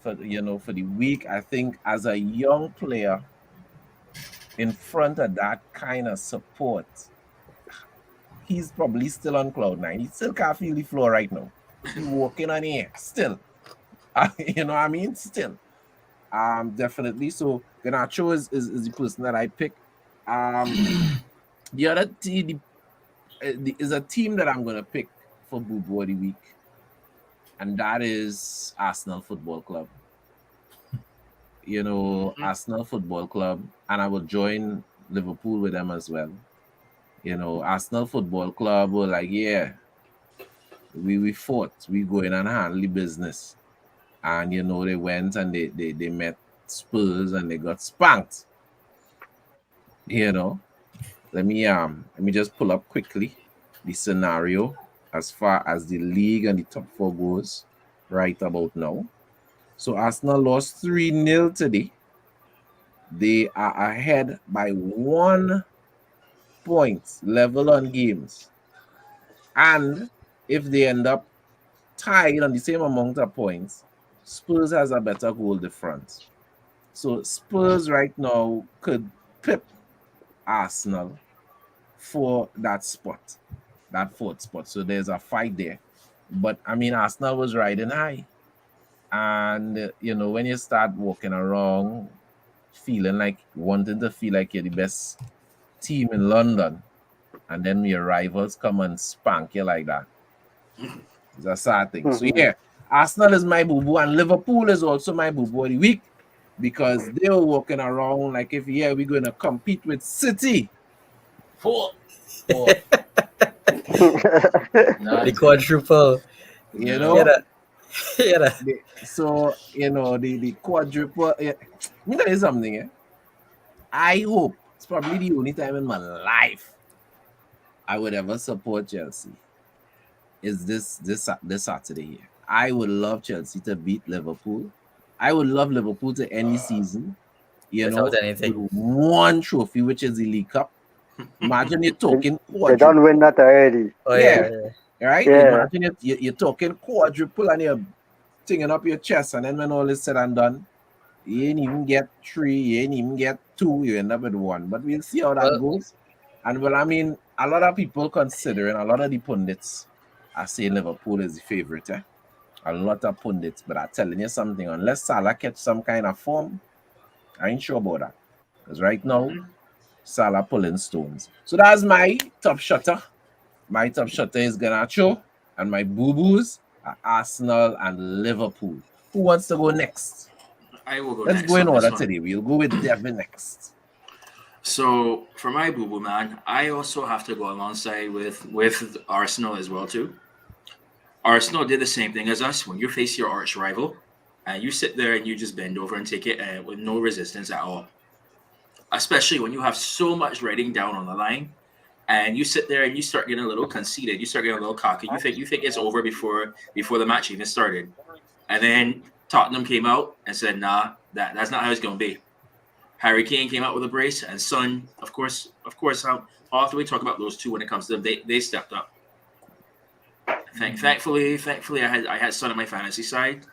for the week. I think as a young player, in front of that kind of support, he's probably still on cloud nine. He still can't feel the floor right now. He's walking on the air still. You know what I mean? Still. Definitely. So Garnacho is the person that I pick. The other team is a team that I'm gonna pick for Booboo of the week, and that is Arsenal Football Club. You know, Arsenal Football Club, and I will join Liverpool with them as well. You know, Arsenal Football Club were like, yeah, we fought, we go in and handle the business. And you know, they went and they met Spurs and they got spanked. You know, let me just pull up quickly the scenario as far as the league and the top four goes right about now. So Arsenal lost 3-0 today. They are ahead by 1 point, level on games. And if they end up tied on the same amount of points, Spurs has a better goal difference. So Spurs right now could pip Arsenal for that spot, that fourth spot. So there's a fight there. But I mean, Arsenal was riding high. And you know, when you start walking around feeling like wanting to feel like you're the best team in London, and then your rivals come and spank you like that, it's a sad thing. So yeah, Arsenal is my boo-boo, and Liverpool is also my boo-boo of the week, because they were walking around like, if we're going to compete with City. The quadruple. You know? Yeah. So, you know, the quadruple. Yeah. Let me tell you something. I hope it's probably the only time in my life I would ever support Chelsea is this Saturday here. I would love Chelsea to beat Liverpool. I would love Liverpool to end the season, you know, with one trophy, which is the League Cup. Imagine you're talking quadruple. They don't win that already. Yeah. Right? Yeah. Imagine you're talking quadruple and you're tinging up your chest, and then when all is said and done, you ain't even get 3, you ain't even get 2, you end up with 1. But we'll see how that goes. And well, I mean, a lot of people considering, a lot of the pundits are saying Liverpool is the favorite. A lot of pundits, but I'm telling you something, unless Salah catch some kind of form, I ain't sure about that. Because right now, Salah pulling stones. So that's my top shotter. My top shotter is Garnacho, and my boo-boos are Arsenal and Liverpool. Who wants to go next? I will go Let's next. go in order today. We'll go with Devin next. So for my boo-boo, man, I also have to go alongside with Arsenal as well too. Arsenal did the same thing as us. When you face your arch rival and you sit there and you just bend over and take it with no resistance at all, especially when you have so much writing down on the line, and you sit there and you start getting a little conceited, you start getting a little cocky. You think it's over before the match even started, and then Tottenham came out and said, "Nah, that's not how it's going to be." Harry Kane came out with a brace, and Son, of course, how often we talk about those two when it comes to them, they stepped up. Thankfully, I had Son on my fantasy side,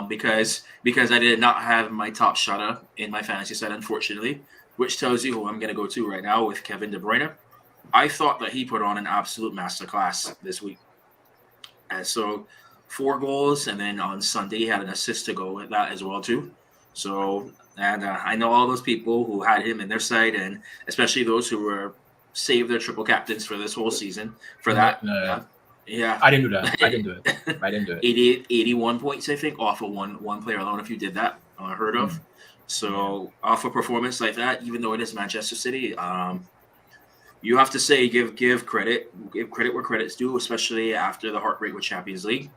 because I did not have my top shotter in my fantasy side, unfortunately, which tells you who I'm going to go to right now with Kevin De Bruyne. I thought that he put on an absolute masterclass this week, and so 4 goals, and then on Sunday he had an assist to go with that as well too. So, and I know all those people who had him in their side, and especially those who were saved their triple captains for this whole season for that. Yeah, I didn't do that. I didn't do it. 81 points, I think, off of one player alone. If you did that, unheard of. So off a performance like that, even though it is Manchester City, you have to say give credit where credit's due, especially after the heartbreak with Champions League.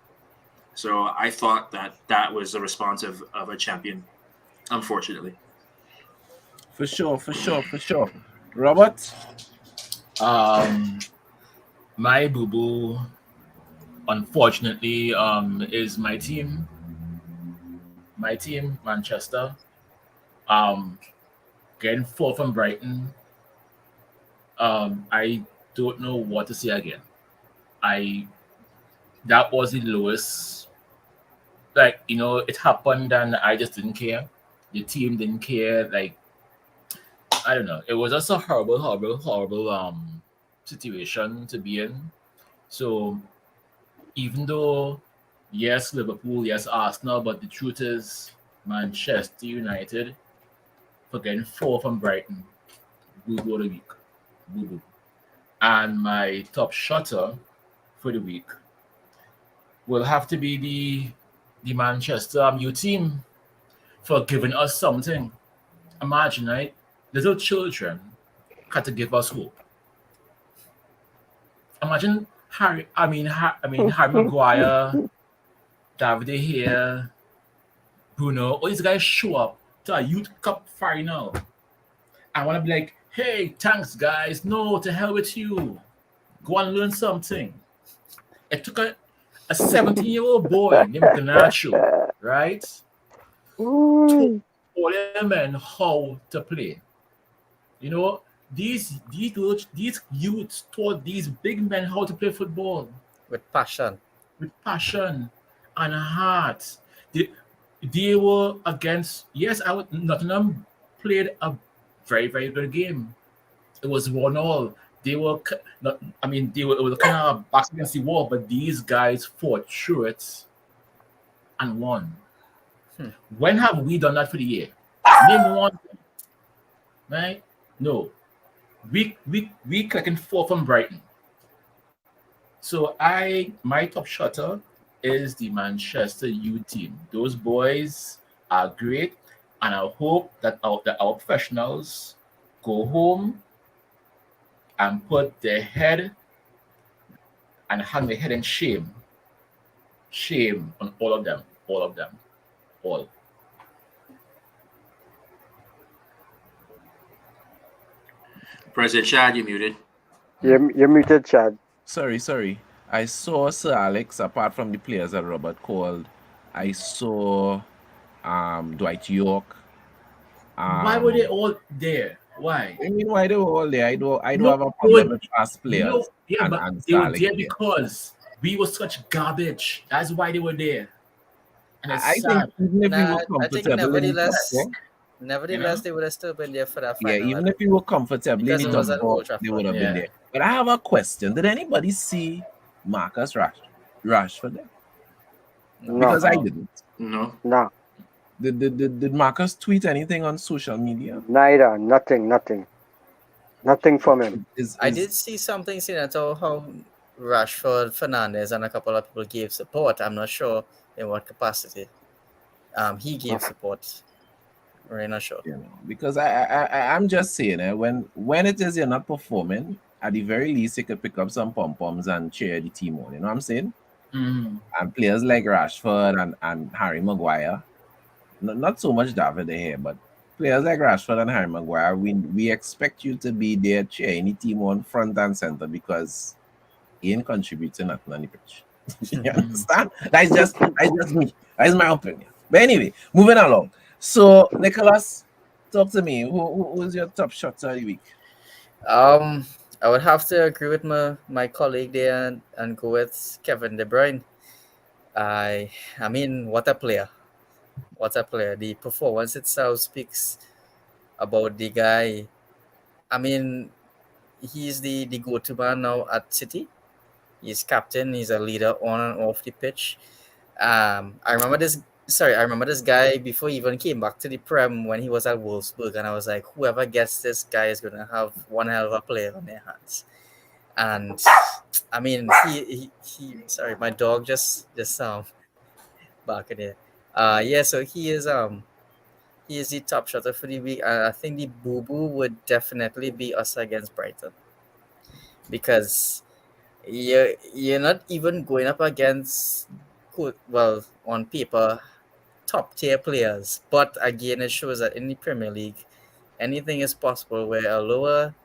So I thought that was the response of a champion, unfortunately. For sure. Robert? My boo-boo, unfortunately, is my team, Manchester. Getting 4 from Brighton. I don't know what to say again. That was the lowest. Like, you know, it happened and I just didn't care. The team didn't care. Like, I don't know. It was just a horrible situation to be in. So even though, yes, Liverpool, yes, Arsenal, but the truth is Manchester United for getting 4 from Brighton. Booboo of the week. Booboo. And my top shotter for the week will have to be the Manchester U team for giving us something. Imagine, right? Little children had to give us hope. Imagine Harry Maguire, David De Gea, Bruno, all these guys show up to a Youth Cup final. I want to be like, hey, thanks, guys. No, to hell with you. Go and learn something. It took a 17-year-old boy named Ganacho, right? To all them men how to play. You know, these youths taught these big men how to play football with passion and heart. They were against, yes, Nottingham played a very, very good game. It was 1-1. They were it was kind of back against the wall, but these guys fought through it and won. When have we done that for the year? Name one, right? No. We clicking 4 from Brighton. So my top shotter is the Manchester U team. Those boys are great, and I hope that our professionals go home and put their head and hang their head in shame. Shame on all of them. All. President Chad, you muted. You're muted, Chad. Sorry. I saw Sir Alex, apart from the players that Robert called. I saw Dwight York. Why were they all there? Why? I mean, why they were all there? I don't have a problem with past players. No, yeah, and but Sir they were Alex there because we were such garbage. That's why they were there. And it's I think sad. even if we Nah, were I think comfortable in the top nevertheless, they would have still been there for that four, final. even if we were comfortable in Because the it was top at four, Old Trafford. they would have been Yeah. there. But I have a question. Did anybody see Marcus Rashford there? No. Because I didn't. No. No, Did Marcus tweet anything on social media? neither. Nothing from him. I did see something saying about how Rashford, Fernandez, and a couple of people gave support. I'm not sure in what capacity. He gave support. We're not sure. You know, because I'm just saying, when it is you're not performing, at the very least you could pick up some pom-poms and cheer the team on. You know what I'm saying? Mm. And players like Rashford and Harry Maguire, not so much David De Gea, but players like Rashford and Harry Maguire, we expect you to be there cheering the team on front and center because he ain't contributing nothing on the pitch. You understand? That's just me. That's my opinion. But anyway, moving along. So Nicholas, talk to me. Who's your top shotter of the week? I would have to agree with my colleague there and go with Kevin De Bruyne. I mean, what a player. What a player. The performance itself speaks about the guy. I mean, he's the go-to man now at City. He's captain. He's a leader on and off the pitch. I remember this guy before he even came back to the Prem when he was at Wolfsburg, and I was like, whoever gets this guy is gonna have one hell of a player on their hands. And I mean, he sorry, my dog just back in there. Yeah, so he is the top shotter for the week, and I think the Booboo would definitely be us against Brighton, because you're not even going up against on paper top tier players, but again it shows that in the Premier League anything is possible where a lower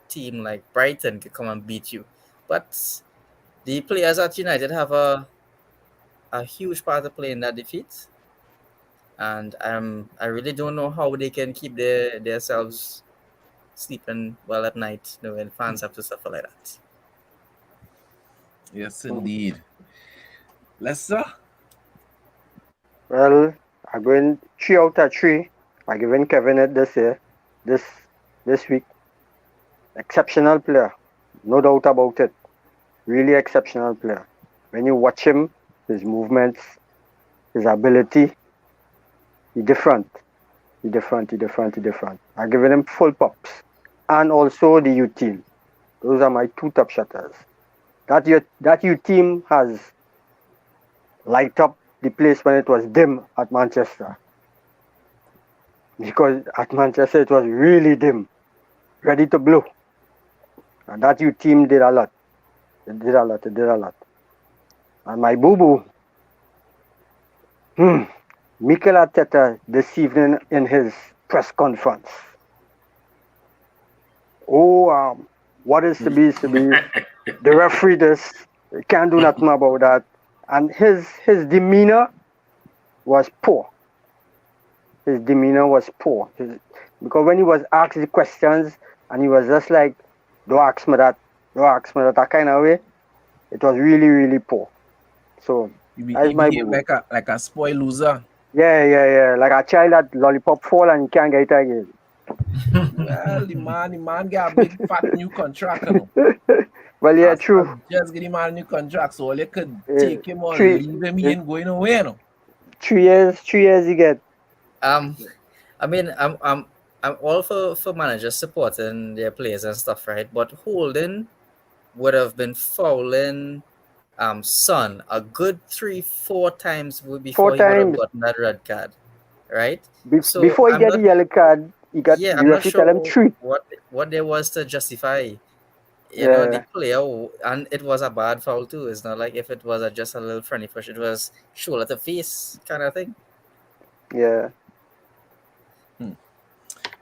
team like Brighton could come and beat you. But the players at United have a huge part to play in that defeat, and I really don't know how they can keep themselves sleeping well at night when fans have to suffer like that. Yes, indeed. Lester? Well, I'm going 3 out of 3. I'm giving Kevin it this year, this week. Exceptional player. No doubt about it. Really exceptional player. When you watch him, his movements, his ability, he different. He different. I'm giving him full pops. And also the youth team. Those are my two top shutters. That youth team has light up the place when it was dim at Manchester. Because at Manchester it was really dim, ready to blow. And that youth team did a lot. It did a lot. And my boo-boo, Mikel Arteta this evening in his press conference. What is to be is to be. The referee can't do nothing about that. And his demeanor was poor. Because when he was asked the questions and he was just like, don't ask me that kind of way, it was really, really poor. So You that's my behave boo. like a spoiled loser. Yeah. Like a child that lollipop fall and he can't get it again. Well, the man got a big fat new contract. You know? Well, yeah, As true. well, just get him a new contract, so all you could Yeah. take him or Three- leave him, he ain't going away. No? 3 years he get. I mean, I'm all for managers supporting their players and stuff, right? But Holding would have been fouling Son a good 3-4 times before he would have times. gotten that red card, right? So Before he I'm get not- the yellow card, he got Yeah, the I'm not referee tell him sure 3. what there was to justify, the player, and it was a bad foul too. It's not like if it was just a little friendly push, it was shoulder to face kind of thing. Yeah.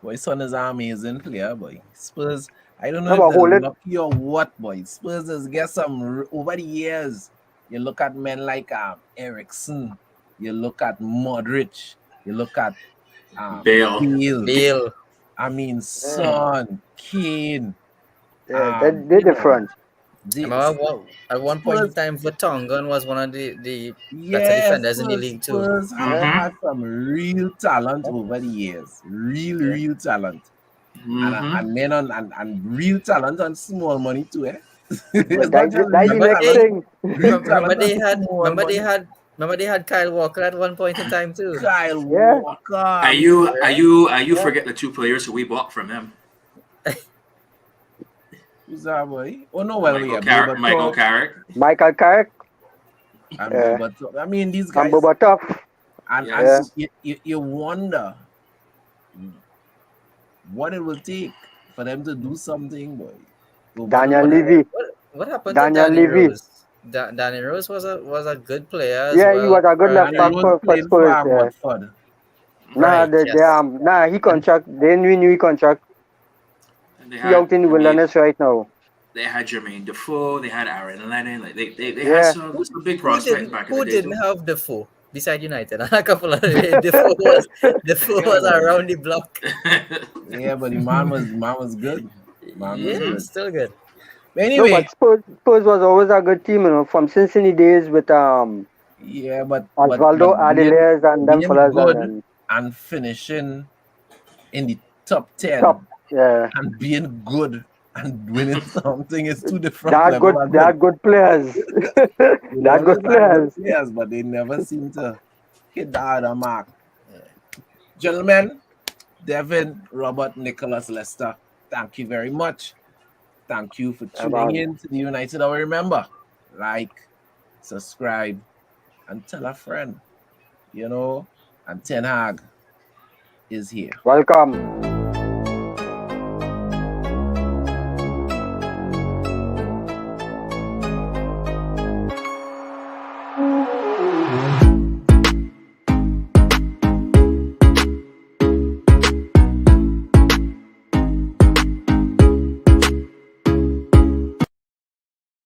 Boy, Son is an amazing player, boy. Spurs, I don't No, know but if hold they're it. lucky or what, boy. Spurs has get some over the years. You look at men like Ericsson, you look at Modric, you look at Bale. Bale. I mean, Son, Kane. Yeah, Um, they're you know, different. they- At one point in Spurs- time, Vertonghen was one of the better Yes, defenders in the league too. Spurs have Mhm. had some real talent over the years. Real talent. Mhm. And men and real talent and small money too, eh? But It's that's not just the real next talent, thing. real Remember talent they and had small money. remember they had Kyle Walker at one point in time too. Kyle Yeah. Walker. Are you Yeah. forget the 2 players who we bought from him? Who's that boy? Oh no, well, Michael yeah, Michael Carrick. Michael Carrick and Yeah. Berbatov. I mean, these and guys, Berbatov. and Yes. you wonder what it will take for them to do something, boy. Daniel Levy. What happened Daniel to Danny Levy. Rose? Danny Rose was a good player as Yeah, well. he was a good for- left back Daniel for Rose played for Spurs. Yeah. Watford. Nah, Right, he contract. They renew his contract. And they He out in the wilderness right now. They had Jermaine Defoe. They had Aaron Lennon. Like they Yeah. had some big Who prospects didn't, back in who the day. didn't have Defoe beside United? A couple of Defoe was around the block. Yeah, but the man was good. Man was Yeah, good. still good. But No, anyway, but Spurs was always a good team, from Cincinnati days with yeah, but Osvaldo but being- Adeles and them being fellas good and and finishing in the top 10 top. Yeah, and being good and winning something is two different they levels of are good players. They are good players. players, but they never seem to hit the other mark. Gentlemen, Devin, Robert, Nicholas, Lester, thank you very much. Thank you for tuning man. in to the United Hour. Remember, like, subscribe, and tell a friend. And Ten Hag is here. Welcome.